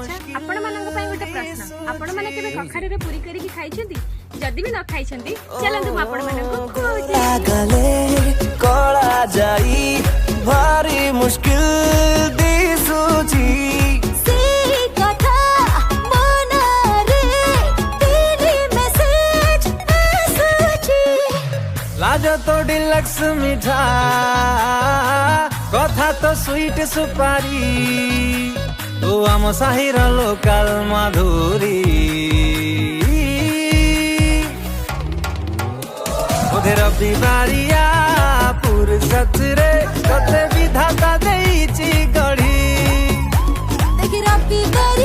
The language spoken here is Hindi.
अच्छा आपण मानक पई गोटे प्रश्न आपण माने केबे कखाड़ी रे पूरी करी खाइ छथि जदी भी न खाइ छथि चलंतु आपण मानक खुआउछि लागले कोला जाई भारी मुश्किल दिसुची से कथा मना रे तेरी मैसेज आसुची लाज तो डिलक्स मिठा कथा तो स्वीट सुपारी तू आम साहिर लोकल माधुरी ओधे रवि बारिया फुर्सत रे कते विधाता देइची गढ़ी देखि रवि बारिया